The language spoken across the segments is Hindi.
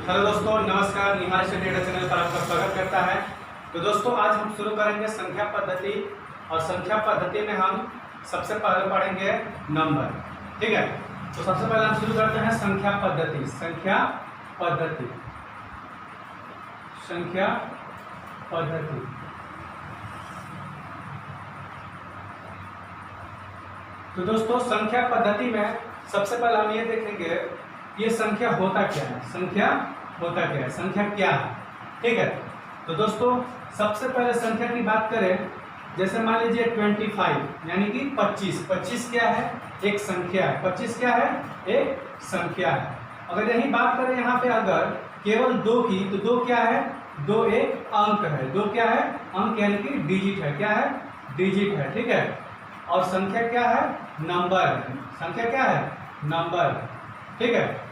हेलो दोस्तों, नमस्कार। निहाल स्टडी चैनल पर आपका स्वागत करता है। तो दोस्तों, आज हम शुरू करेंगे संख्या पद्धति। और संख्या पद्धति में हम सबसे पहले पढ़ेंगे नंबर। ठीक है, तो सबसे पहले हम शुरू करते हैं संख्या पद्धति। संख्या पद्धति, संख्या पद्धति। तो दोस्तों, संख्या पद्धति में सबसे पहले हम ये देखेंगे ये संख्या होता क्या है। संख्या होता क्या है, संख्या क्या है। ठीक है, तो दोस्तों सबसे पहले संख्या की बात करें, जैसे मान लीजिए 25 यानी कि 25। 25 क्या है? एक संख्या है। 25 क्या है? एक संख्या है। अगर यही बात करें यहाँ पे अगर केवल 2 की, तो 2 क्या है? 2 एक अंक है। 2 क्या है? अंक यानी कि डिजिट है। क्या है? डिजिट है। ठीक है, और संख्या क्या है? नंबर है। संख्या क्या है? नंबर। ठीक है,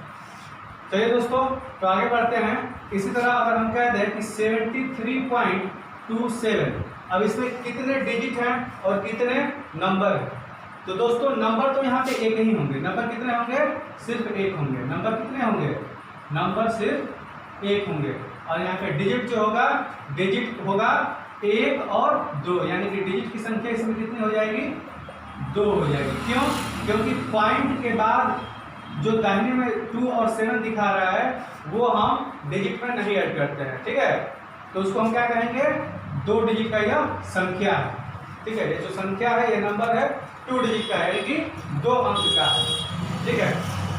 चलिए दोस्तों, तो आगे बढ़ते हैं। इसी तरह अगर हम कह दें कि 73.27, अब इसमें कितने डिजिट हैं और कितने नंबर हैं? तो दोस्तों नंबर तो यहाँ पे एक ही होंगे। नंबर कितने होंगे? सिर्फ एक होंगे। नंबर कितने होंगे? नंबर सिर्फ एक होंगे। और यहाँ पे डिजिट जो होगा, डिजिट होगा 1 और 2, यानी कि डिजिट की संख्या इसमें कितनी हो जाएगी? 2 हो जाएगी। क्यों? क्योंकि पॉइंट के बाद जो दाहिने में 2 और 7 दिखा रहा है वो हम डिजिट में नहीं ऐड करते हैं। ठीक है, तो उसको हम क्या कहेंगे? 2 डिजिट का यह संख्या है। ठीक है, ये जो संख्या है ये नंबर है 2 डिजिट का है, यानी कि 2 अंक का है। ठीक है,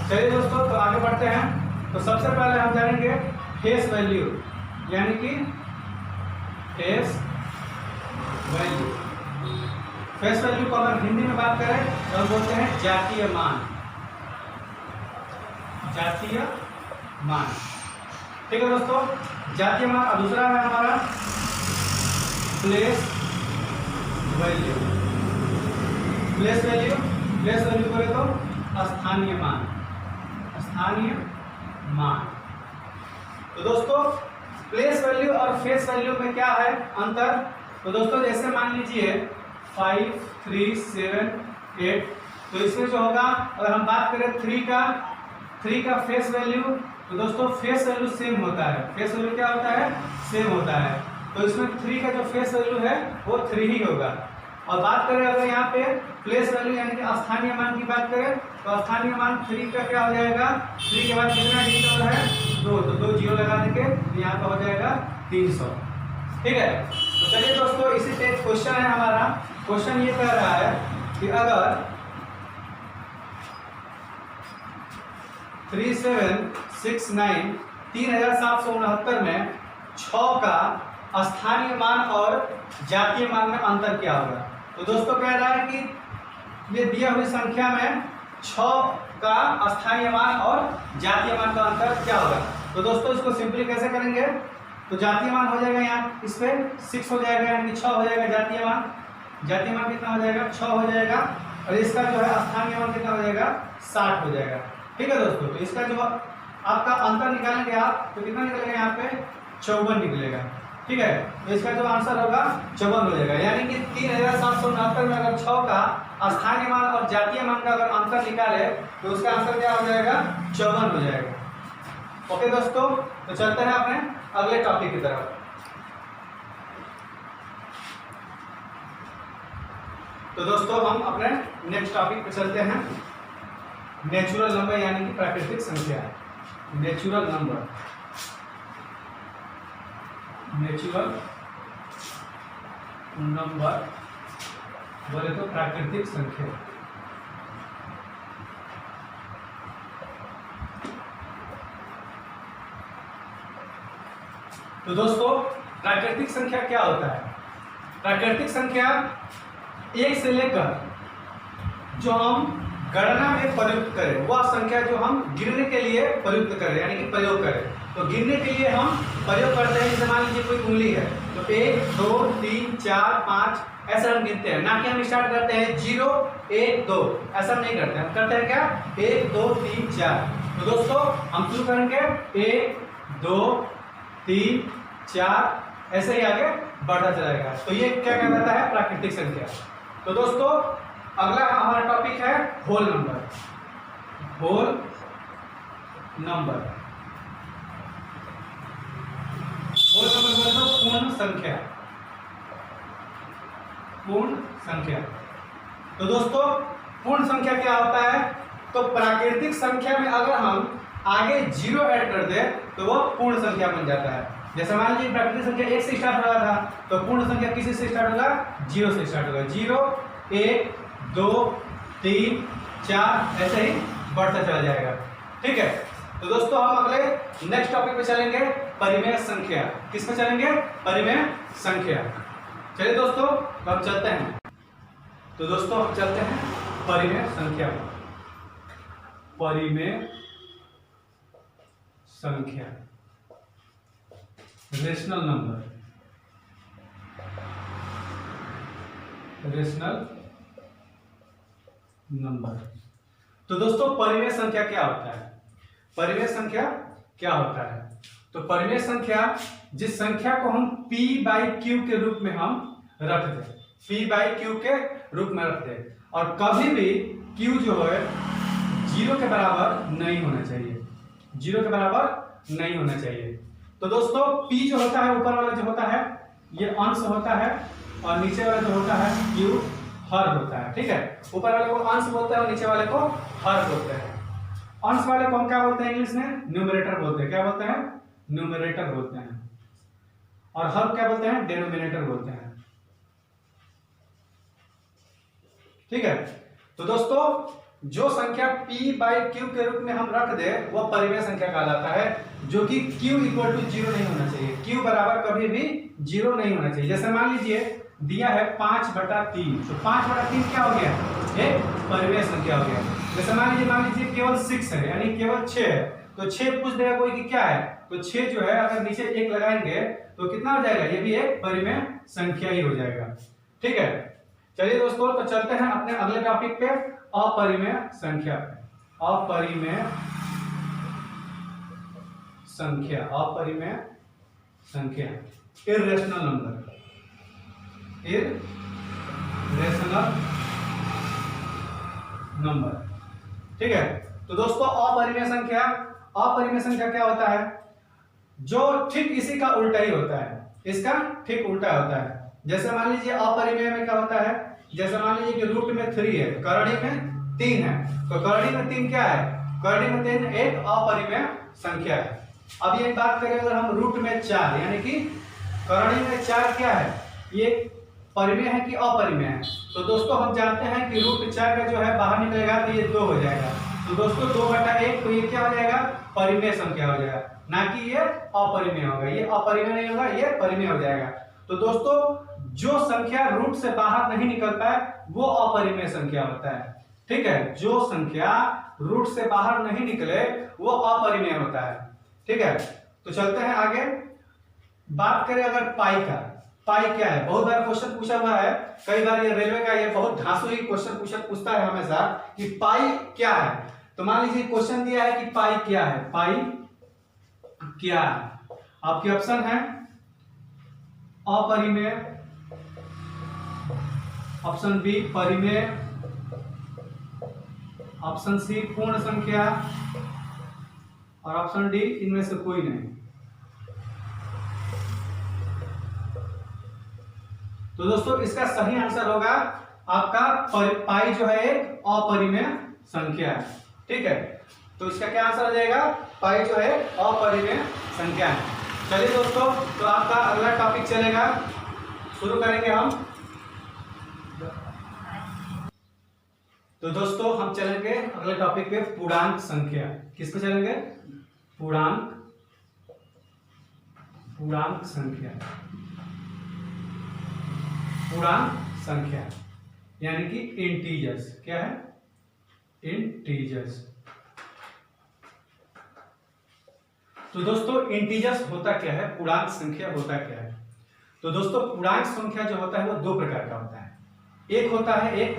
चलिए दोस्तों, तो आगे बढ़ते हैं। तो सबसे पहले हम जानेंगे फेस वैल्यू, यानी कि फेस वैल्यू। फेस वैल्यू को अगर हिंदी में बात करें तो हम बोलते हैं जातीय मान। जातीय मान। ठीक है दोस्तों, जातीय मान। और दूसरा है हमारा place value. Place value, place value बोले तो स्थानीय मान। स्थानीय मान। तो दोस्तों प्लेस वैल्यू और फेस वैल्यू में क्या है अंतर? तो दोस्तों जैसे मान लीजिए 5, 3, 7, 8, तो इसमें जो होगा, अगर हम बात करें 3 का फेस वैल्यू, तो दोस्तों फेस वैल्यू सेम होता है। फेस वैल्यू क्या होता है? सेम होता है। तो इसमें 3 का जो फेस वैल्यू है वो 3 ही होगा। और बात करें अगर यहाँ पे प्लेस वैल्यू यानी कि स्थानीय मान की बात करें, तो स्थानीय मान 3 का क्या हो जाएगा? 3 के बाद कितना डिजिट और है? 2, तो 2 जीरो लगा देंगे, यहाँ पे हो जाएगा 300। ठीक है, तो चलिए दोस्तों, इसी पे एक क्वेश्चन है हमारा। क्वेश्चन ये कह रहा है कि अगर 3769 3769 में 6 का स्थानीय मान और जातीय मान में अंतर क्या होगा? तो दोस्तों कह रहा है कि ये दिया हुई संख्या में 6 का स्थानीय मान और जातीय मान का अंतर क्या होगा? तो दोस्तों इसको सिंपली कैसे करेंगे? तो जातीय मान हो जाएगा यहाँ इस पे 6 हो जाएगा, यानी कि 6 हो जाएगा जातीय मान। जातीय मान कितना हो जाएगा? 6 हो जाएगा। और इसका जो है स्थानीय मान कितना हो जाएगा? 60 हो जाएगा। ठीक है दोस्तों, तो इसका जो आपका अंतर निकालेंगे आप, तो कितना निकलेगा? यहाँ पे 54 निकलेगा। ठीक है, तो इसका जो आंसर होगा 54 हो जाएगा। यानी कि 3769 में अगर 6 का स्थानीय मान और जातीय मान का अगर अंतर निकाले तो उसका आंसर क्या हो जाएगा? 54 हो जाएगा। ओके दोस्तों, तो चलते हैं अपने अगले टॉपिक की तरफ। तो दोस्तों हम अपने नेक्स्ट टॉपिक पे चलते हैं। नेचुरल नंबर यानी कि प्राकृतिक संख्या। नेचुरल नंबर, नेचुरल नंबर बोले तो प्राकृतिक संख्या। तो दोस्तों प्राकृतिक संख्या क्या होता है? प्राकृतिक संख्या 1 से लेकर जो हम गणना में प्रयुक्त करें, वह संख्या जो हम गिनने के लिए प्रयुक्त करें, यानी कि प्रयोग करें। तो गिनने के लिए हम प्रयोग करते हैं। जैसे मान लीजिए कोई उंगली है, तो 1, 2, 3, 4, 5 ऐसा हम गिनते हैं। ना कि हम स्टार्ट करते हैं 0, 1, 2, ऐसा हम नहीं करते। हम करते हैं क्या? 1, 2, 3, 4। तो दोस्तों हम शुरू करेंगे 1, 2, 3, 4, ऐसे ही आगे बढ़ता चलेगा। तो ये क्या कहलाता है? प्राकृतिक संख्या। तो दोस्तों अगला हमारा टॉपिक है होल नंबर। Whole number. पूर्ण संख्या। पूर्ण संख्या। तो दोस्तों पूर्ण संख्या क्या होता है? तो प्राकृतिक संख्या में अगर हम आगे जीरो ऐड कर दे तो वो पूर्ण संख्या बन जाता है। जैसे मान लीजिए प्राकृतिक संख्या 1 से स्टार्ट हो रहा था, तो पूर्ण संख्या किसी से स्टार्ट होगा? 0 से स्टार्ट होगा। 0 1 2 3 4 ऐसे ही बढ़ता चला जाएगा। ठीक है, तो दोस्तों हम अगले नेक्स्ट टॉपिक पे चलेंगे, परिमेय संख्या। किस पे चलेंगे? परिमेय संख्या। चलिए दोस्तों तो हम चलते हैं। तो दोस्तों हम चलते हैं परिमेय संख्या। परिमेय संख्या, रेशनल नंबर। Rational number. तो दोस्तों परिमेय संख्या क्या होता है? परिमेय संख्या क्या होता है? तो परिमेय संख्या जिस संख्या को हम p/q के रूप में हम रख दें, p/q के रूप में रख दें, और कभी भी q जो है 0 के बराबर नहीं होना चाहिए। 0 के बराबर नहीं होना चाहिए। तो दोस्तों p जो होता है, ऊपर वाला जो होता है ये अंश होता है, और नीचे वाला जो होता है q हर होता है। ठीक है, ऊपर वाले को अंश बोलते हैं और नीचे वाले को हर बोलते हैं। अंश वाले को हम क्या बोलते हैं इंग्लिश में? न्यूमरेटर बोलते हैं। क्या बोलते हैं? न्यूमरेटर बोलते हैं। और हर क्या बोलते हैं? डिनोमिनेटर बोलते हैं। ठीक है, तो दोस्तों जो संख्या p/q के रूप में हम रख दे वो परिमेय संख्या कहलाता है, जो कि q = 0 नहीं होना चाहिए। q बराबर कभी भी 0 नहीं होना चाहिए। जैसे मान लीजिए दिया है 5/3, तो 5/3 क्या हो गया? एक परिमेय संख्या हो गया। जैसे मान लीजिए केवल 6 है, यानी केवल 6 है, तो 6 पूछ देगा कोई कि क्या है, तो 6 जो है अगर नीचे 1 लगाएंगे तो कितना हो जाएगा? ये भी एक परिमेय संख्या ही हो जाएगा। ठीक है, चलिए दोस्तों तो चलते हैं अपने अगले टॉपिक पे, अपरिमेय संख्या पे। अपरिमेय संख्या, अपरिमेय संख्या, इर्रेशनल नंबर। Irrational number. ठीक है, तो दोस्तों अपरिमेय संख्या, अपरिमेय संख्या क्या होता है? जो ठीक इसी का उल्टा ही होता है, इसका ठीक उल्टा होता है। जैसे मान लीजिए अपरिमेय में क्या होता है? जैसे मान लीजिए कि रूट में 3 है, करड़ी में 3 है, तो करड़ी में 3 क्या है? करड़ी में 3 एक अपरिमेय संख्या है। अब ये बात करें अगर हम रूट में 4, यानी कि करड़ी में 4 क्या है? ये परिमेय है कि अपरिमेय है? तो दोस्तों हम जानते हैं कि रूट 4 का जो है बाहर निकलेगा तो ये 2 हो जाएगा। तो दोस्तों 2/1, तो ये क्या हो जाएगा? परिमेय संख्या हो जाएगा, ना कि ये अपरिमेय होगा। ये अपरिमेय नहीं होगा, ये परिमेय हो जाएगा। तो दोस्तों जो संख्या रूट से बाहर नहीं निकल पाए वो अपरिमेय संख्या होता है। ठीक है, जो संख्या रूट से बाहर नहीं निकले वो अपरिमेय होता है। ठीक है, तो चलते हैं आगे। बात करें अगर पाई का, पाई क्या है? बहुत बार क्वेश्चन पूछा हुआ है, कई बार ये रेलवे का ये बहुत धांसू ही क्वेश्चन पूछता है हमेशा कि पाई क्या है। तो मान लीजिए क्वेश्चन दिया है कि पाई क्या है? पाई क्या है? आपके ऑप्शन है अपरिमेय, ऑप्शन बी परिमेय, ऑप्शन सी पूर्ण संख्या, और ऑप्शन डी इनमें से कोई नहीं। तो दोस्तों इसका सही आंसर होगा आपका पाई जो है एक अपरिमेय संख्या है। ठीक है, तो इसका क्या आंसर हो जाएगा? पाई जो है अपरिमेय संख्या है। चलिए दोस्तों तो आपका अगला टॉपिक चलेगा, शुरू करेंगे हम। तो दोस्तों हम चलेंगे अगले टॉपिक पे, पूर्णांक संख्या। किस पे चलेंगे? पूर्णांक संख्या। पूर्णांक संख्या यानी कि इंटीजर्स। क्या है? इंटीजर्स। तो दोस्तों इंटीजर्स होता क्या है, पूर्णांक संख्या होता क्या है? तो दोस्तों पूर्णांक संख्या जो होता है वो 2 प्रकार का होता है। एक होता है एक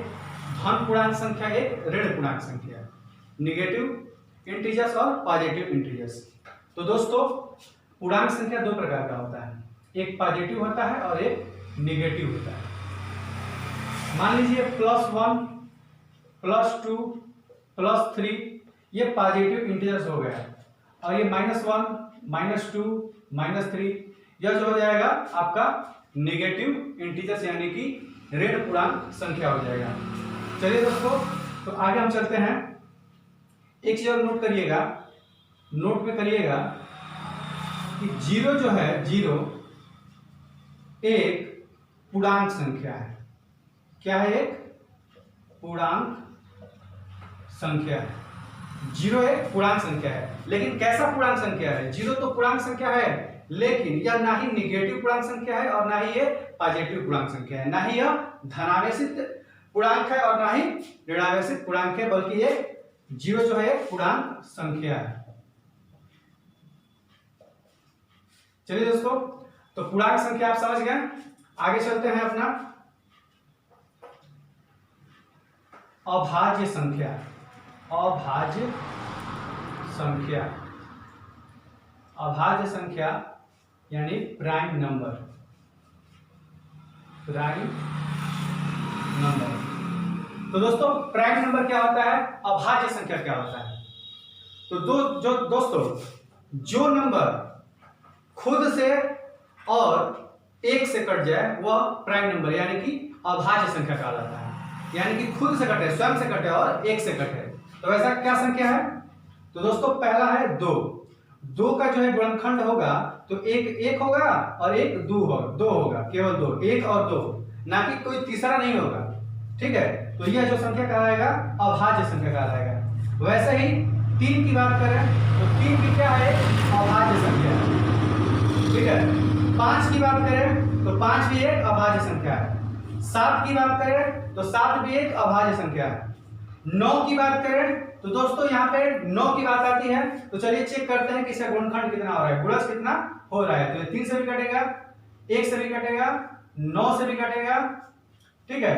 धन पूर्णांक संख्या, एक ऋण पूर्णांक संख्या, निगेटिव इंटीजर्स और पॉजिटिव इंटीजर्स। तो दोस्तों पूर्णांक संख्या 2 प्रकार का होता है, एक पॉजिटिव होता है और एक निगेटिव होता है। मान लीजिए +1, +2, +3 ये पॉजिटिव इंटीजर्स हो गया, और ये -1, -2, -3 यह जो हो जाएगा आपका नेगेटिव इंटीजर्स यानी कि ऋण पूर्णांक संख्या हो जाएगा। चलिए दोस्तों, तो आगे हम चलते हैं। एक चीज और नोट करिएगा, नोट में करिएगा कि जीरो जो है, जीरो एक पूर्णांक संख्या है। क्या है? एक पूर्णांक संख्या है। जीरो एक पूर्णांक संख्या है, लेकिन कैसा पूर्णांक संख्या है? जीरो तो पूर्णांक संख्या है, लेकिन यह ना ही निगेटिव पूर्णांक संख्या है और ना ही ये पॉजिटिव पूर्णांक संख्या है, ना ही यह धनावेशित पूर्णांक है और ना ही ऋणावेशित पूर्णांक है, बल्कि ये जीरो जो है पूर्णांक संख्या है। चलिए दोस्तों, तो पूर्णांक संख्या आप समझ गए। आगे चलते हैं अपना अभाज्य संख्या। अभाज्य संख्या, अभाज्य संख्या यानी प्राइम नंबर। Prime number. तो दोस्तों, प्राइम नंबर क्या होता है, अभाज्य संख्या क्या होता है? तो दोस्तों जो नंबर खुद से और एक से कट जाए वह प्राइम नंबर यानी कि अभाज्य संख्या कहलाता है। यानी कि खुद से कटे, स्वयं से कटे और एक से कटे, तो ऐसा क्या संख्या है? तो दोस्तों पहला है दो। दो का जो है गुणनखंड होगा तो एक होगा और एक दो होगा, केवल दो, एक और दो, ना कि कोई तीसरा नहीं होगा। ठीक है, तो यह जो संख्या कहलाएगा अभाज्य संख्या कहलाएगा। वैसे ही तीन की बात करें तो तीन भी क्या है? अभाज्य संख्या है। ठीक है, पांच की बात करें तो पांच भी एक अभाज्य संख्या है। सात की बात करें तो सात भी एक अभाज्य संख्या है। नौ की बात करें तो दोस्तों यहाँ पे 9 की बात आती है, तो चलिए चेक करते हैं कि इसका गुणनखंड कितना हो रहा है, गुणज कितना हो रहा है। तो ये 3 से भी कटेगा, 1 से भी कटेगा, 9 से भी कटेगा। ठीक है,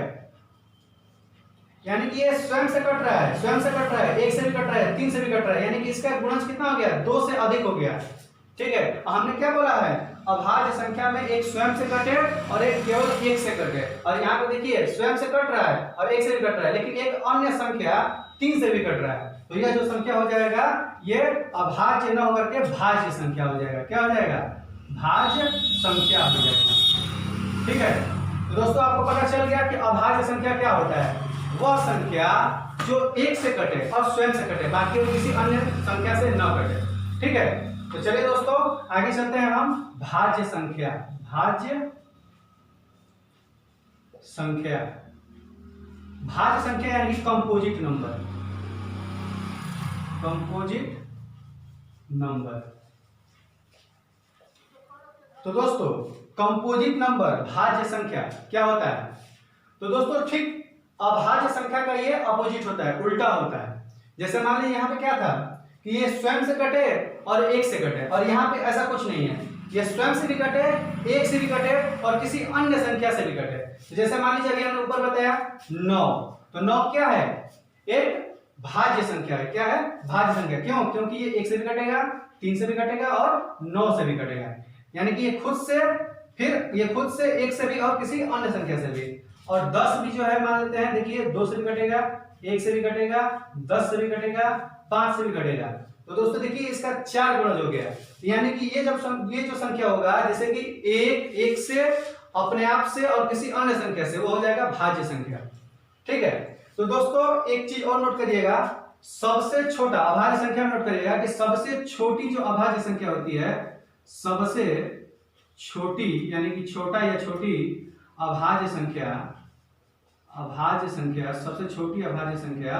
यानी कि ये स्वयं से कट रहा है, स्वयं से कट रहा है, 1 से भी कट रहा है, 3 से भी कट रहा है, यानी कि इसका गुणज कितना हो गया? 2 से अधिक हो गया। ठीक है, हमने क्या बोला है? अभाज्य संख्या में एक स्वयं से कटे और एक केवल 1 से कटे। और यहाँ पे देखिए स्वयं से कट रहा है और 1 से भी कट रहा है, लेकिन एक अन्य संख्या 3 से भी कट रहा है। तो यह जो संख्या हो जाएगा ये अभाज्य न होकर के भाज्य संख्या हो जाएगा। क्या हो जाएगा? भाज्य संख्या हो जाएगा। ठीक है, तो दोस्तों आपको पता चल गया कि अभाज्य संख्या क्या होता है? वह संख्या जो 1 से कटे और स्वयं से कटे, बाकी वो किसी अन्य संख्या से न कटे। ठीक है, तो चलिए दोस्तों आगे चलते हैं हम भाज्य संख्या। भाज्य संख्या, भाज्य संख्या यानी कंपोजिट नंबर। Composite number. तो दोस्तों कंपोजिट नंबर भाज्य संख्या क्या होता है? तो दोस्तों ठीक अभाज्य संख्या का ये अपोजिट होता है, उल्टा होता है। जैसे मान लीजिए यहाँ पे क्या था कि ये स्वयं से कटे और 1 से कटे, और यहाँ पे ऐसा कुछ नहीं है, ये स्वयं से भी कटे, 1 से भी कटे और किसी अन्य संख्या से भी कटे। तो जैसे मान लीजिए अभी हमने ऊपर बताया 9, तो 9 क्या है? एक भाज्य संख्या है। क्या है? भाज्य संख्या। क्यों? क्योंकि ये 1 से भी कटेगा, 3 से भी कटेगा और 9 से भी कटेगा, यानी कि ये खुद से, फिर ये खुद से, 1 से भी और किसी अन्य संख्या से भी। और 10 भी जो है मान लेते हैं, देखिए 2 से भी कटेगा, 1 से भी कटेगा, 10 से भी कटेगा, 5 से भी कटेगा। तो दोस्तों देखिए इसका 4 गुणज हो गया, यानी कि ये जो संख्या होगा, जैसे कि 1 से, अपने आप से और किसी अन्य संख्या से, वो हो जाएगा भाज्य संख्या। ठीक है, तो दोस्तों एक चीज और नोट करिएगा, सबसे छोटा अभाज्य संख्या नोट करिएगा कि सबसे छोटी जो अभाज्य संख्या होती है, सबसे छोटी यानी कि छोटा या छोटी अभाज्य संख्या, अभाज्य संख्या, सबसे छोटी अभाज्य संख्या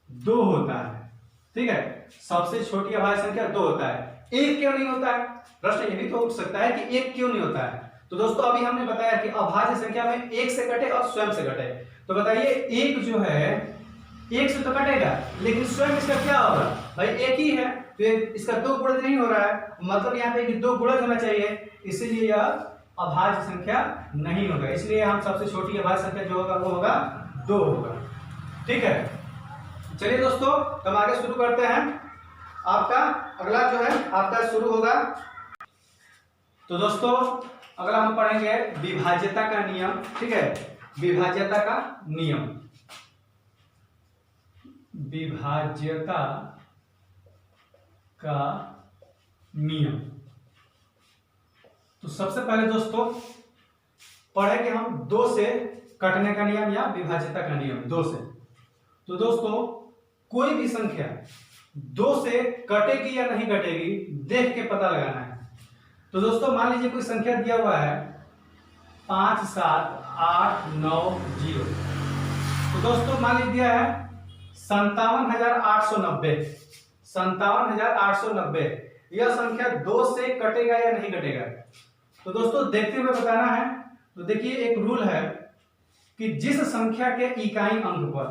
2 होता है। ठीक है, सबसे छोटी अभाज्य संख्या 2 होता है। 1 क्यों नहीं होता है? प्रश्न ये भी तो उठ सकता है कि 1 क्यों नहीं होता है। तो दोस्तों अभी हमने बताया कि अभाज्य संख्या में 1 से कटे और स्वयं से कटे, तो बताइए 1 जो है 1 से तो कटेगा, लेकिन स्वयं इसका क्या होगा? भाई 1 ही है, तो इसका 2 गुणज नहीं हो रहा है, मतलब यहाँ पे 2 गुणज होना चाहिए, इसीलिए यह अभाज्य संख्या नहीं होगा। इसलिए हम सबसे छोटी अभाज्य संख्या जो होगा वो होगा 2 होगा। ठीक है, चलिए दोस्तों हम आगे शुरू करते हैं। आपका अगला जो है आपका शुरू होगा। तो दोस्तों अगला हम पढ़ेंगे विभाज्यता का नियम। ठीक है, विभाज्यता का नियम। विभाज्यता का नियम। तो सबसे पहले दोस्तों पढ़ेंगे हम 2 से कटने का नियम या विभाज्यता का नियम 2 से। तो दोस्तों कोई भी संख्या 2 से कटेगी या नहीं कटेगी देख के पता लगाना है। तो दोस्तों मान लीजिए कोई संख्या दिया हुआ है 5 7 8 9 0। तो दोस्तों मान लीजिए दिया है 57,890। 57,890 यह संख्या 2 से कटेगा या नहीं कटेगा। तो दोस्तों देखते हुए बताना है। तो देखिए एक रूल है कि जिस संख्या के इकाई अंक पर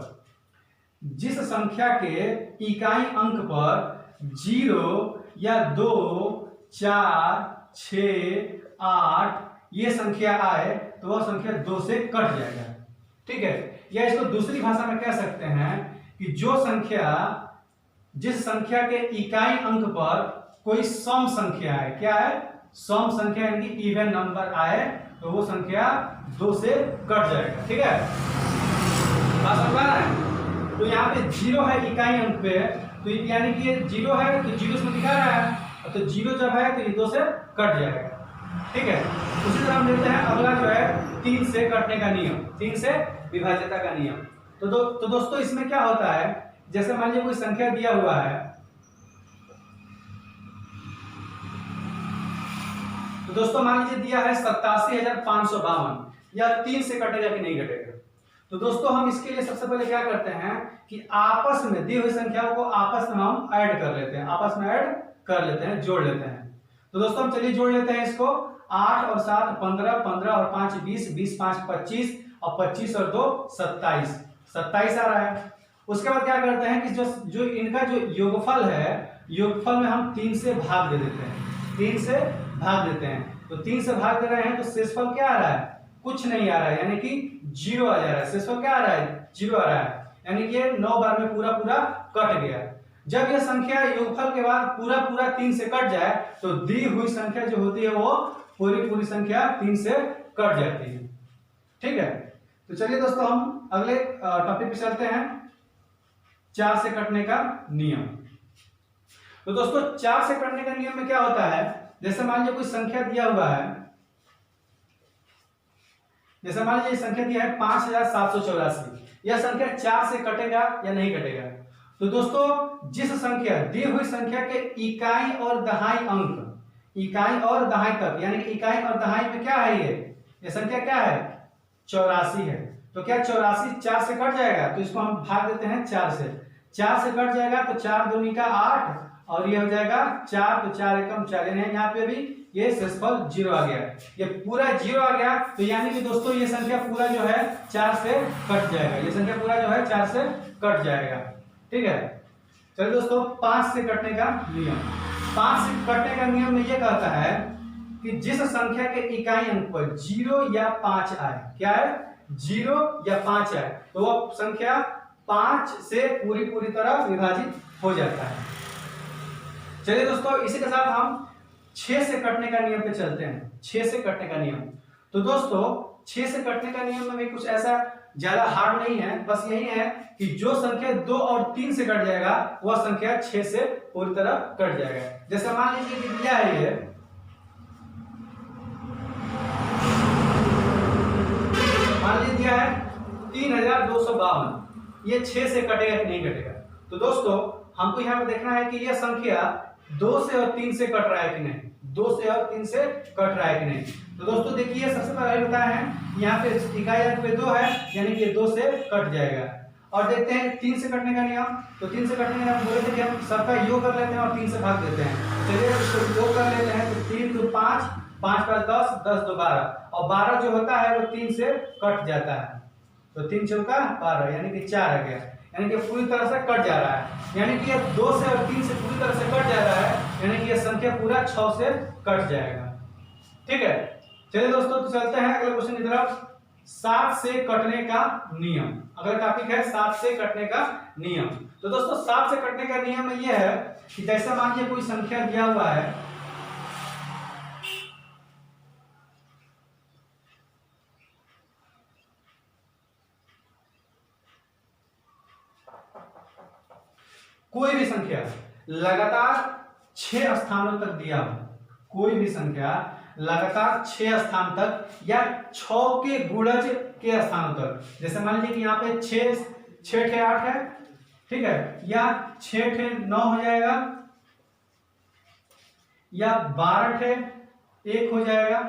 0 या 2 4 6 8 ये संख्या आए तो वह संख्या 2 से कट जाएगा। ठीक है, या इसको दूसरी भाषा में कह सकते हैं कि जिस संख्या के इकाई अंक पर कोई सम संख्या है, क्या है, सम संख्या यानी कि इवन नंबर आए तो वो संख्या 2 से कट जाएगा। ठीक है, बात समझ में आ रहा है। तो यहाँ पे 0 है इकाई अंक पे, तो यानी कि ये 0 है तो 0 इसमें दिखा रहा है, तो 0 जब है तो ये 2 से कट जाएगा। ठीक है, उसी तरह हम देखते हैं अगला जो है 3 से कटने का नियम, 3 से विभाज्यता का नियम। तो दोस्तों इसमें क्या होता है, जैसे मान लीजिए कोई संख्या दिया हुआ है, तो दोस्तों मान लीजिए दिया है 87,552, या 3 से कटेगा कि नहीं कटेगा। तो दोस्तों हम इसके लिए सबसे पहले क्या करते हैं कि आपस में दी हुई संख्याओं को आपस में हम ऐड कर लेते हैं, आपस में ऐड कर लेते हैं, जोड़ लेते हैं। तो दोस्तों हम चलिए जोड़ लेते हैं इसको। 8 और 7 15, 15 और 5 20, 20 5 25 और 25 और 2 27, 27 आ रहा है। उसके बाद क्या करते हैं कि जो इनका जो योगफल है, योगफल में हम 3 से भाग दे देते हैं, 3 से भाग देते हैं। तो 3 से भाग दे रहे हैं तो शेषफल क्या आ रहा है, कुछ नहीं आ रहा है, यानी कि 0 आ जा रहा है। शेषफल क्या आ रहा है, 0 आ रहा है, यानी कि 9 बार में पूरा पूरा कट गया। जब यह संख्या योगफल के बाद पूरा पूरा 3 से कट जाए तो दी हुई संख्या जो होती है वो पूरी संख्या 3 से कट जाती है। ठीक है, तो चलिए दोस्तों हम अगले टॉपिक पे चलते हैं, 4 से कटने का नियम। तो दोस्तों 4 से कटने का नियम में क्या होता है, जैसे मान लीजिए कोई संख्या दिया हुआ है, जैसे मान लीजिए संख्या दिया है 5,784, यह संख्या 4 से कटेगा या नहीं कटेगा। तो दोस्तों जिस संख्या दी हुई संख्या के इकाई और दहाई अंक, इकाई और दहाई तक, यानी कि इकाई और दहाई में क्या है, ये संख्या क्या है, 84 है। तो क्या 84 4 से कट जाएगा, तो इसको हम भाग देते हैं 4 से। 4 से कट जाएगा तो 4 दूनी का 8 और ये हो जाएगा 4, तो 4 एकम 4, यानी यहाँ पे भी ये शेषफल 0 आ गया, ये पूरा 0 आ गया। तो यानी कि दोस्तों ये संख्या पूरा जो है 4 से कट जाएगा, ये संख्या पूरा जो है 4 से कट जाएगा। ठीक है, चलिए दोस्तों 5 से कटने का नियम। 5 से कटने का नियम में ये कहता है कि जिस संख्या के इकाई अंक पर 0 या 5 आए, क्या है, 0 या 5 आए, तो वह संख्या 5 से पूरी तरह विभाजित हो जाता है। चलिए दोस्तों इसी के साथ हम 6 से कटने का नियम पे चलते हैं। 6 से कटने का नियम, तो दोस्तों 6 से कटने का नियम में भी कुछ ऐसा ज्यादा हार्ड नहीं है, बस यही है कि जो संख्या 2 और 3 से कट जाएगा वह संख्या 6 से पूरी तरह कट जाएगा। जैसे मान लीजिए कि दिया है ये, मान लीजिए दिया है 3,252, ये 6 से कटेगा कि नहीं कटेगा। तो दोस्तों हमको यहाँ पे देखना है कि यह संख्या 2 से और 3 से कट रहा है कि नहीं, 2 से और 3 से कट रहा है कि नहीं। तो दोस्तों देखिए सबसे पहले बताया है यहाँ पे इकाई अंक पे 2 है, यानी कि 2 से कट जाएगा। और देखते हैं 3 से कटने का नियम। तो 3 से कटने का नियम बोले थे कि हम सबका योग कर लेते हैं और 3 से भाग देते हैं। चलिए इसको योग कर लेते हैं, तो 3 2 5, 5 5 10, 10 2 12, और 12 जो होता है वो 3 से कट जाता है, तो 3 चौका 12, यानी कि 4 आ गया, यानी कि पूरी तरह से कट जा रहा है, यानी कि यह 2 से और 3 से पूरी तरह से कट जा रहा है, यानी कि यह संख्या पूरा 6 से कट जाएगा। ठीक है, चलिए दोस्तों तो चलते हैं अगले क्वेश्चन की तरफ। 7 से कटने का नियम, अगला टॉपिक है 7 से कटने का नियम। तो दोस्तों 7 से कटने का नियम में यह है कि जैसा मान लीजिए कोई संख्या दिया हुआ है, कोई भी संख्या लगातार 6 स्थानों तक दिया हो, कोई भी संख्या लगातार 6 स्थान तक या 6 के गुणज के स्थानों तक। जैसे मान लीजिए कि यहाँ पे 6 ठे 8 है, ठीक है, या 6 ठे 9 हो जाएगा, या 12 ठे 1 हो जाएगा,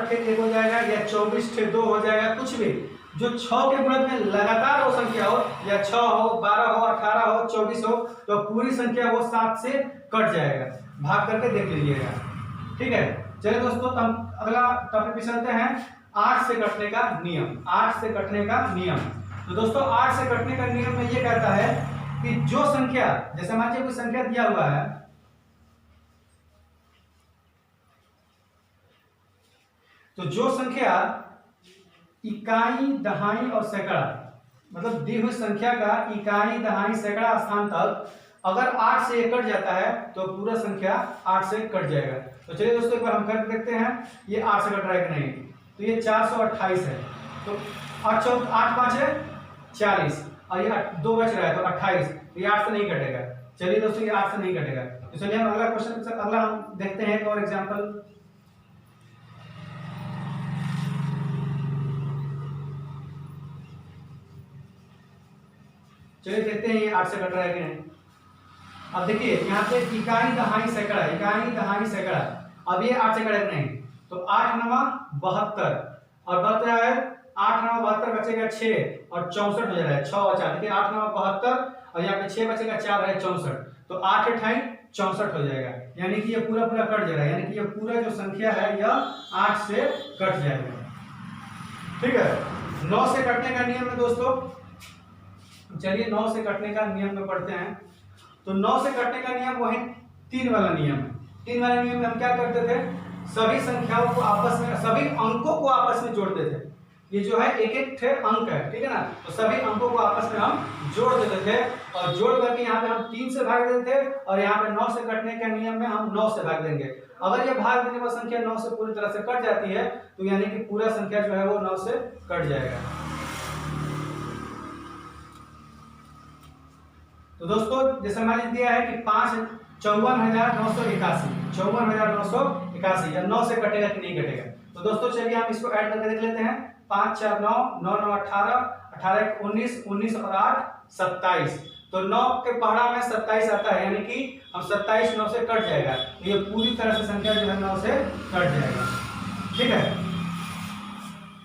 एक हो जाएगा, या 24 ठे 2 हो जाएगा। कुछ भी जो 6 के गुणज में लगातार वो संख्या हो, या 6 हो, 12 हो, 18 हो, 24 हो, तो पूरी संख्या वो 7 से कट जाएगा। भाग करके देख लीजिएगा, ठीक है। चलिए दोस्तों, हम अगला टॉपिक पे चलते हैं, 8 से कटने का नियम। 8 से कटने का नियम। तो दोस्तों 8 से कटने का नियम में ये कहता है कि जो संख्या, जैसे मान लीजिए कोई संख्या दिया हुआ है, तो जो संख्या इकाई, दहाई और सैकड़ा, मतलब दी हुई संख्या का इकाई, दहाई, सैकड़ा स्थान तक अगर 8 से कट जाता है तो पूरा संख्या 8 से कट जाएगा। तो चलिए दोस्तों एक बार हम करके देखते हैं ये 8 से कट रहा है कि नहीं। तो ये 428 है, तो 8 5 है 40, और ये 2 बच रहा है तो 28, तो ये 8 से नहीं कटेगा। चलिए दोस्तों ये 8 से नहीं कटेगा। तो चलिए हम अगला क्वेश्चन, अगला हम देखते हैं एक और एग्जाम्पल। चलिए देखते हैं ये 8 से कट रहा है कि नहीं। अब देखिए यहाँ पे इकाई, दहाई, सैकड़ा, इकाई, दहाई, सैकड़ा, अब ये 8 से कटेगा नहीं, तो 8 9 72, और बच रहा है 8 9 72 बचेगा 6 और 64 हो जा रहा है, 6 और 4, देखिए 8 9 72 और यहाँ पे 6 बचेगा, 4 है 64, तो 8 28 64 हो जाएगा। यानी कि ये पूरा पूरा कट जाएगा, यानी कि ये पूरा जो संख्या है यह 8 से कट जाएगा, ठीक है। 9 से कटने का नियम है दोस्तों, चलिए 9 से कटने का नियम में पढ़ते हैं। तो 9 से कटने का नियम वही 3 वाला नियम है। 3 वाले नियम में हम क्या करते थे, सभी संख्याओं को आपस में, सभी अंकों को आपस में जोड़ते थे। ये जो है एक एक ठे अंक है, ठीक है ना, तो सभी अंकों को आपस में हम जोड़ देते थे, और जोड़ करके यहाँ पे हम 3 से भाग देते थे, और यहाँ पे 9 से कटने के नियम में हम 9 से भाग देंगे। अगर ये भाग देने पर संख्या 9 से पूरी तरह से कट जाती है, तो यानी कि पूरा संख्या जो है वो 9 से कट जाएगा। तो दोस्तों जैसे हमारे दिया है कि 54,981, 54,981, या 9 से कटेगा कि नहीं कटेगा। तो दोस्तों चलिए हम इसको ऐड करके देख लेते हैं। 5 4 9, 9 9 18, 18 19, 19 और 8 27, तो 9 के पहाड़ा में 27 आता है, यानी कि हम 27 9 से कट जाएगा, तो ये पूरी तरह से संख्या जो है 9 से कट जाएगा, ठीक है।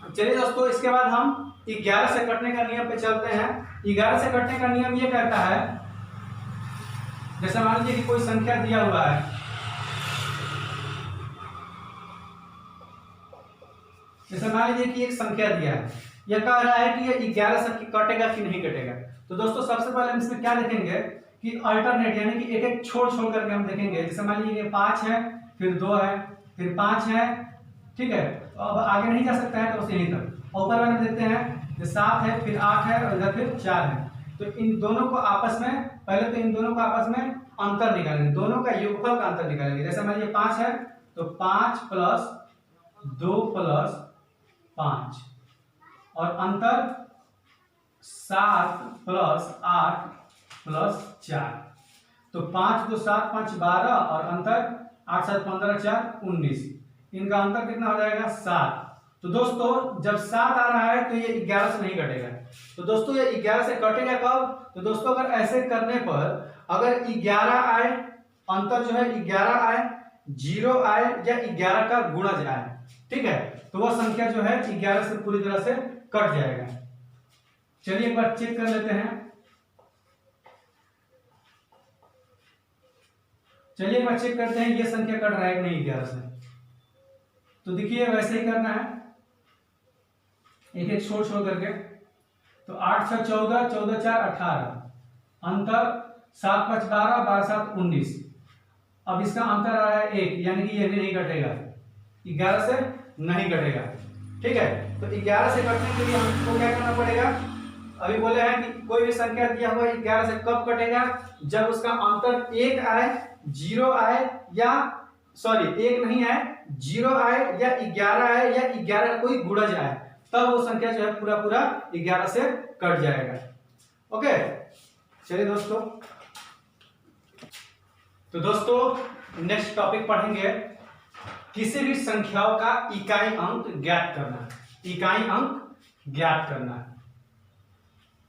चलिए दोस्तों इसके बाद हम 11 से कटने का नियम पे चलते हैं। 11 से कटने का नियम ये कहता है, जैसे मान लीजिए कि कोई संख्या दिया हुआ है, जैसे मान लीजिए कि एक संख्या दिया है, यह कह रहा है कि ये 11 से कटेगा कि नहीं कटेगा। तो दोस्तों सबसे पहले हम इसमें क्या देखेंगे कि अल्टरनेट, यानी कि एक एक छोड़ छोड़ करके हम देखेंगे। जैसे मान लीजिए ये 5 है, फिर 2 है, फिर 5 है, ठीक है, तो अब आगे नहीं जा सकता है तो यहीं तक। ऊपर वाले देखते हैं 7 है, फिर 8 है, और इधर फिर 4 है। तो इन दोनों को आपस में, पहले तो इन दोनों को आपस में अंतर निकालेंगे, दोनों का योगफल का अंतर निकालेंगे। जैसे मान लीजिए 5 है, तो 5 + 2 + 5, और अंतर 7 + 8 + 4, तो 5 2 7 5 12, और अंतर 8 7 15 4 19, इनका अंतर कितना हो जाएगा 7। तो दोस्तों जब 7 आ रहा है तो ये 11 से नहीं कटेगा। तो दोस्तों ये 11 से कटेगा कब, तो दोस्तों अगर ऐसे करने पर अगर 11 आए, अंतर जो है 11 आए, 0 आए, या 11 का गुणज आए, ठीक है, तो वह संख्या जो है 11 से पूरी तरह से कट जाएगा। चलिए एक बार चेक कर लेते हैं। चलिए एक बार चेक करते हैं ये संख्या कट रहा है कि नहीं 11 से। तो देखिए वैसे ही करना है, एक एक छोड़ छोड़ करके। तो 8 6 14, 14 4 18, अंतर 7 5 12, 12 7 19। अब इसका अंतर आ रहा है 1, यानी कि ये भी नहीं कटेगा, 11 से नहीं कटेगा, ठीक है। तो 11 से कटने के लिए हमको क्या करना पड़ेगा, अभी बोले हैं कि कोई भी संख्या दिया हुआ 11 से कब कटेगा, जब उसका अंतर 1 आए, 0 आए, या सॉरी 1 नहीं आए, 0 आए, या 11 आए, या 11 का कोई गुणज आए, तब वो संख्या जो है पूरा पूरा 11 से कट जाएगा। ओके चलिए दोस्तों तो दोस्तों नेक्स्ट टॉपिक पढ़ेंगे किसी भी संख्याओं का इकाई अंक ज्ञात करना। इकाई अंक ज्ञात करना।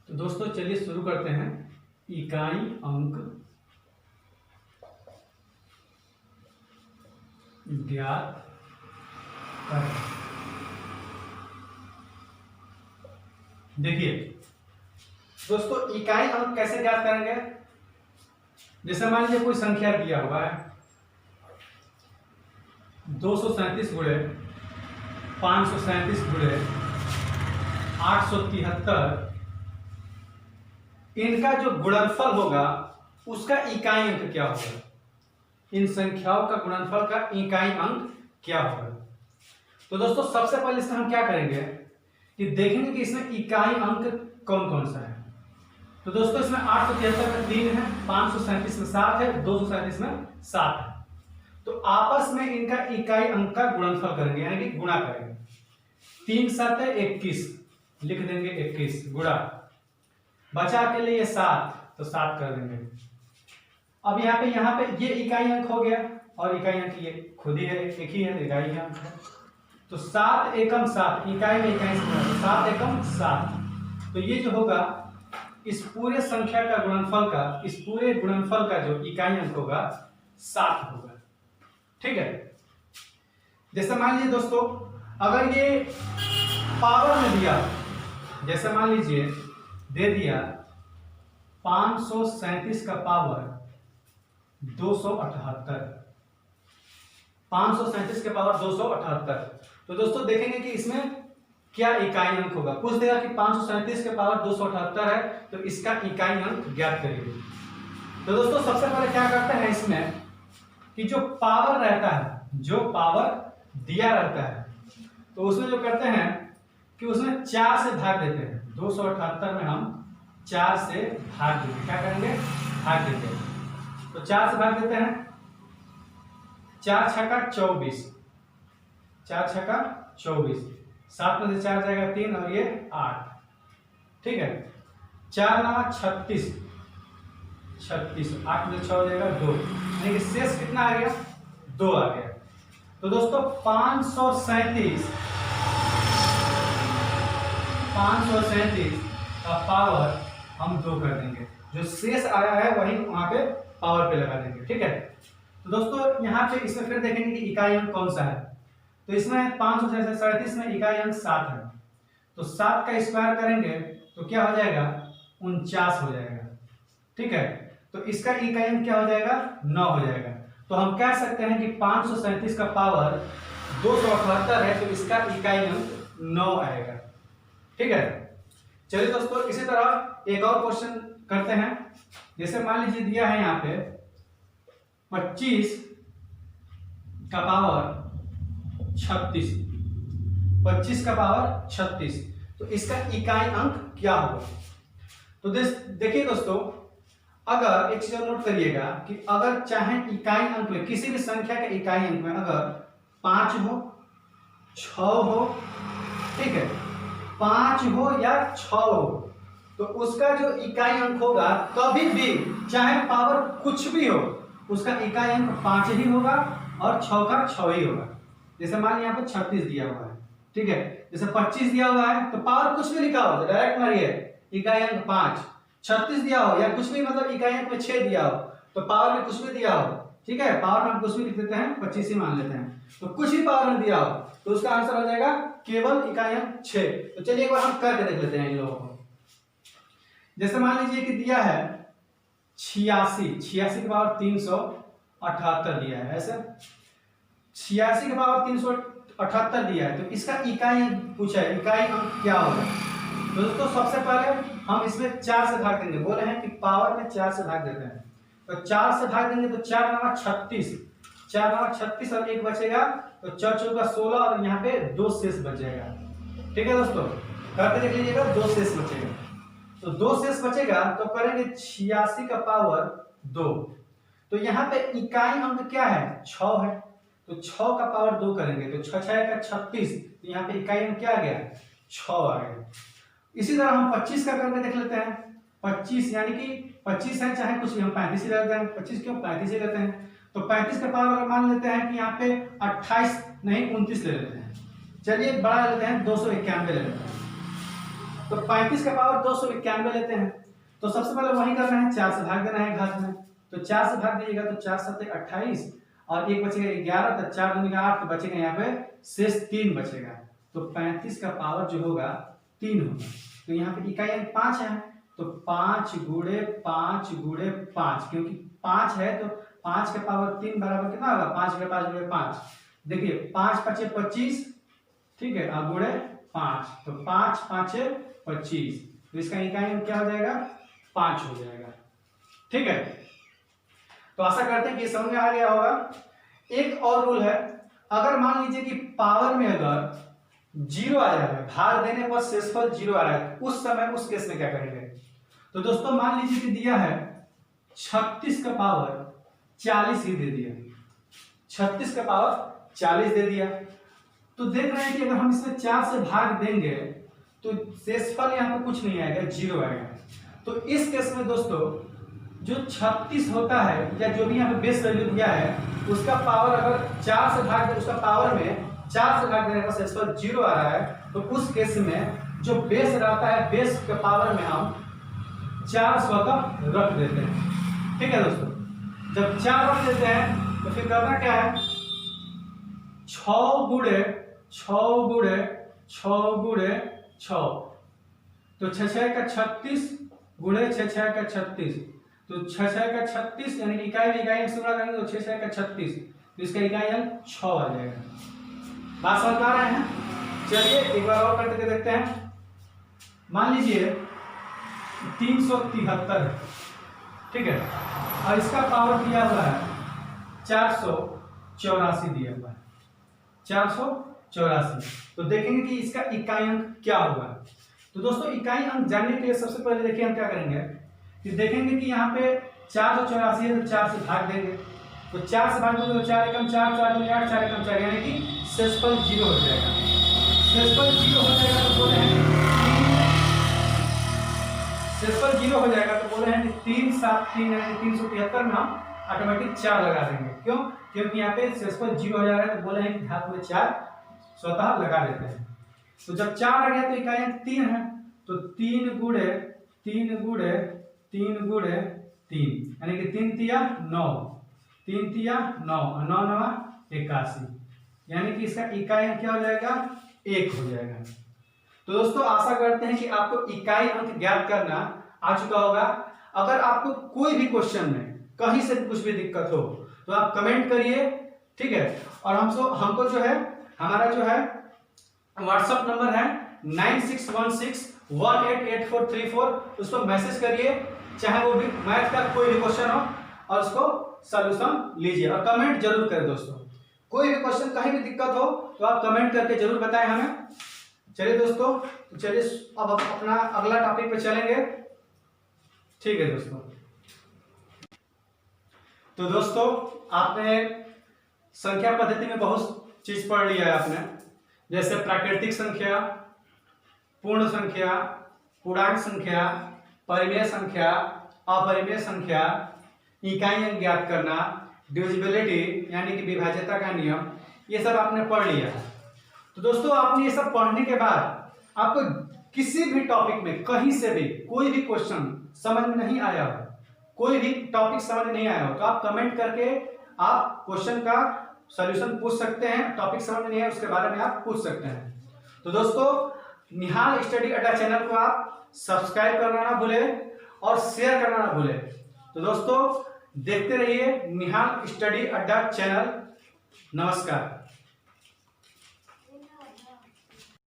तो दोस्तों चलिए शुरू करते हैं। इकाई अंक ज्ञात करना। देखिए दोस्तों इकाई अंक कैसे ज्ञात करेंगे। जैसे मान लीजिए कोई संख्या दिया हुआ है 237 गुणे 537 गुणे 873, इनका जो गुणनफल होगा उसका इकाई अंक क्या होगा। इन संख्याओं का गुणनफल का इकाई अंक क्या होगा। तो दोस्तों सबसे पहले इसमें हम क्या करेंगे कि देखेंगे कि इसमें इकाई अंक कौन कौन सा है। तो दोस्तों इसमें 873 में 3 है, 537 में 7 है, 237 में 7 है। तो आपस में इनका इकाई अंक का गुणनफल करेंगे यानी कि गुणा करेंगे। 3 7 है 21, लिख देंगे 21 गुणा, बचा के लिए 7 तो 7 कर देंगे। अब यहाँ पे ये इकाई अंक हो गया और इकाई अंक ये खुद ही है, एक ही है, इकाई अंक है। तो 7 एकम 7, इकाई में इकाई से गुणा, 7 एकम 7। तो ये जो होगा इस पूरे संख्या का गुणनफल का, इस पूरे गुणनफल का जो इकाई अंक होगा 7 होगा। ठीक है। जैसे मान लीजिए दोस्तों अगर ये पावर में दिया, जैसे मान लीजिए दे दिया 537 का पावर 278, 537 के पावर 278। तो दोस्तों देखेंगे कि इसमें क्या इकाई अंक होगा। पूछ देगा कि 537 के पावर 278 है तो इसका इकाई अंक ज्ञात करिए। तो दोस्तों सबसे पहले क्या करते हैं इसमें कि जो पावर रहता है, जो पावर दिया रहता है, तो उसमें जो करते हैं कि उसमें 4 से भाग देते हैं। 278 में हम 4 से भाग देंगे। क्या करेंगे? भाग देंगे। तो 4 से भाग देते हैं, 4 छक्का 24, 4 छक्का 24, 7 में से 4 जाएगा 3 और ये 8। ठीक है। 4 9 36, 36, 8 में से 6 जाएगा 2, यानी कि शेष कितना आ गया? 2 आ गया। तो दोस्तों 537 का पावर हम 2 कर देंगे। जो शेष आया है वही वहां पे पावर पे लगा देंगे। ठीक है। तो दोस्तों यहाँ पे इसमें फिर देखेंगे कि इकाई अंक कौन सा है। तो इसमें 537 में इकाई अंक 7 है। तो 7 का स्क्वायर करेंगे तो क्या हो जाएगा? 49 हो जाएगा। ठीक है। तो इसका इकाई अंक क्या हो जाएगा? 9 हो जाएगा। तो हम कह सकते हैं कि 537 का पावर 278 है तो इसका इकाई अंक 9 आएगा। ठीक है। चलिए दोस्तों इसी तरह एक और क्वेश्चन करते हैं। जैसे मान लीजिए दिया है यहाँ पे 25 का पावर 36, 25 का पावर 36, तो इसका इकाई अंक क्या होगा। तो देखिए दोस्तों अगर एक चीज नोट करिएगा कि अगर चाहे इकाई अंक में किसी भी संख्या के इकाई अंक में अगर 5 हो, 6 हो, ठीक है, 5 हो या 6 हो, तो उसका जो इकाई अंक होगा कभी भी चाहे पावर कुछ भी हो उसका इकाई अंक 5 ही होगा और 6 का 6 ही होगा। जैसे मान लीजिए यहाँ पे 36 दिया हुआ है। ठीक है। जैसे 25 दिया हुआ है तो पावर कुछ भी लिखा हो तो डायरेक्ट मारिए इकाई अंक 5। 36 दिया हो या कुछ भी मतलब इकाई अंक में 6 दिया हो तो पावर में कुछ भी दिया हो, ठीक है, पावर में हम कुछ भी लिख देते हैं, 25 ही मान लेते हैं। तो कुछ भी पावर में दिया हो तो उसका आंसर हो जाएगा केवल इकाई अंक 6। तो चलिए एक बार हम करके देख लेते हैं इन लोगों को। जैसे मान लीजिए कि दिया है 86, 86 के पावर 378 दिया है। ऐसे 86 के पावर 378 दिया है तो इसका इकाई अंक पूछा है, इकाई अंक क्या होगा। तो दोस्तों सबसे पहले हम इसमें 4 से भाग देंगे। बोले हैं कि पावर में 4 से भाग देते हैं। तो 4 से भाग देंगे तो 4 9 36, 4 9 36 और 1 बचेगा तो 4 4 16 और यहाँ पे 2 शेष बचेगा। ठीक है दोस्तों, करके देख लीजिएगा 2 शेष बचेगा। तो 2 शेष बचेगा तो करेंगे 86 का पावर 2। तो यहाँ पे इकाई अंक क्या है? 6 है। तो 6 का पावर 2 करेंगे तो 6 6 का 36, तो यहाँ पे इकाई अंक क्या आ गया? 6 आ गया। इसी तरह हम 25 का करके देख लेते हैं। 25 यानी कि 25 है, चाहे कुछ भी हम 35 ही रहते हैं। 25 क्यों 35 ही रहते हैं। तो 35 का पावर अगर मान लेते हैं कि यहाँ पे 28 नहीं 29 ले लेते हैं। चलिए बड़ा लेते हैं, 291 ले लेते हैं। तो 35 का पावर 291 लेते हैं। तो सबसे पहले वही करना है, 4 से भाग देना है घात में। तो 4 से भाग दीजिएगा तो 4 7 28 और 1 बचेगा 11, तो 4 दूनी का 8, तो बचेगा यहाँ पे शेष 3 बचेगा। तो 35 का पावर जो होगा 3 होगा। तो यहाँ पे इकाई अंक 5 है, तो 5 गुणे 5 गुणे 5, क्योंकि 5 है तो 5 का पावर 3 बराबर कितना होगा, 5 गुणे 5 गुणे 5। देखिए 5 5 25, ठीक है, और गुणे 5, तो 5 5 25, तो इसका इकाई अंक क्या हो जाएगा, 5 हो जाएगा। ठीक है, तो आशा करते हैं कि समझ में आ गया होगा। एक और रूल है, अगर मान लीजिए कि पावर में अगर 0 आ जा रहा है, भाग देने पर शेषफल 0 आ रहा है, उस समय उस केस में क्या करेंगे। तो दोस्तों मान लीजिए कि दिया है 36 का पावर 40 ही दे दिया, 36 का पावर 40 दे दिया, तो देख रहे हैं कि अगर हम इसमें 4 से भाग देंगे तो शेषफल यहाँ पे कुछ नहीं आएगा, 0 आएगा। तो इस केस में दोस्तों जो 36 होता है या जो भी यहाँ पे बेस वैल्यू दिया है उसका पावर अगर 4 से भाग दे, उसका पावर में 4 से भाग देने पर शेषफल 0 आ रहा है, तो उस केस में जो बेस रहता है, बेस के पावर में हम 4 स्वतः रख देते हैं। ठीक है दोस्तों, जब 4 रख देते हैं तो फिर करना क्या है, 6 गुणे 6 गुणे 6 गुणे 6, तो 6 6 का 36 गुणे 6 6 का 36, तो 6 6 का 36 यानी कि इकाई से गुणा करेंगे तो 6 6 का 36, तो इसका इकाई अंक 6 आ जाएगा। बात समझ पा रहे हैं। चलिए एक बार और करके देखते हैं। मान लीजिए 373 है, ठीक है, और इसका पावर दिया हुआ है 484 दिया हुआ है, 484। तो देखेंगे कि इसका इकाई अंक क्या होगा। तो दोस्तों इकाई अंक जानने के लिए सबसे पहले देखिए हम क्या करेंगे कि देखेंगे कि यहाँ पे 484 है तो 4 से भाग देंगे, तो 4 से भाग देंगे तो 4 एकम 4 4 दूनी 8 4 एकम 4, यानी कि शेषफल 0 हो जाएगा। शेषफल 0 हो जाएगा तो बोले हैं शेषफल 0 हो जाएगा तो बोले हैं कि 3 7 3 यानी 373 में हम ऑटोमेटिक 4 लगा देंगे। क्यों, क्योंकि यहाँ पे शेषफल 0 हो जा रहा है, तो बोले हैं कि घात में 4 स्वतः लगा देते हैं। तो जब 4 आ गया तो इकाई अंक 3 है, तो 3 गुणे 3 गुणे 3 गुणे 3, यानी कि 3 तिया 9, 3 तिया 9 और 9 9 81, यानी कि इसका इकाई अंक क्या हो जाएगा, 1 हो जाएगा। तो दोस्तों आशा करते हैं कि आपको इकाई अंक ज्ञात करना आ चुका होगा। अगर आपको कोई भी क्वेश्चन में कहीं से कुछ भी दिक्कत हो तो आप कमेंट करिए, ठीक है, और हमको जो है हमारा जो है व्हाट्सएप नंबर है 9616188434, उस पर मैसेज करिए, चाहे वो भी मैथ का कोई भी क्वेश्चन हो और उसको सॉल्यूशन लीजिए और कमेंट जरूर करें। दोस्तों कोई भी क्वेश्चन कहीं भी दिक्कत हो तो आप कमेंट करके जरूर बताएं हमें। चलिए दोस्तों, तो चलिए अब अपना अगला टॉपिक पे चलेंगे। ठीक है दोस्तों, तो दोस्तों आपने संख्या पद्धति में बहुत चीज पढ़ लिया है आपने, जैसे प्राकृतिक संख्या, पूर्ण संख्या, पूर्णांक संख्या, परिमेय संख्या, अपरिमेय संख्या, इकाई अंक ज्ञात करना, डिविजिबिलिटी यानी कि विभाज्यता का नियम, ये सब आपने पढ़ लिया है। तो दोस्तों आपने ये सब पढ़ने के बाद आपको किसी भी टॉपिक में कहीं से भी कोई भी क्वेश्चन समझ में नहीं आया हो, कोई भी टॉपिक समझ में नहीं आया हो, तो आप कमेंट करके आप क्वेश्चन का सॉल्यूशन पूछ सकते हैं। टॉपिक समझ में नहीं है उसके बारे में आप पूछ सकते हैं। तो दोस्तों निहाल स्टडी अड्डा चैनल को आप सब्सक्राइब करना ना भूलें और शेयर करना ना भूलें। तो दोस्तों देखते रहिए निहाल स्टडी अड्डा चैनल। नमस्कार।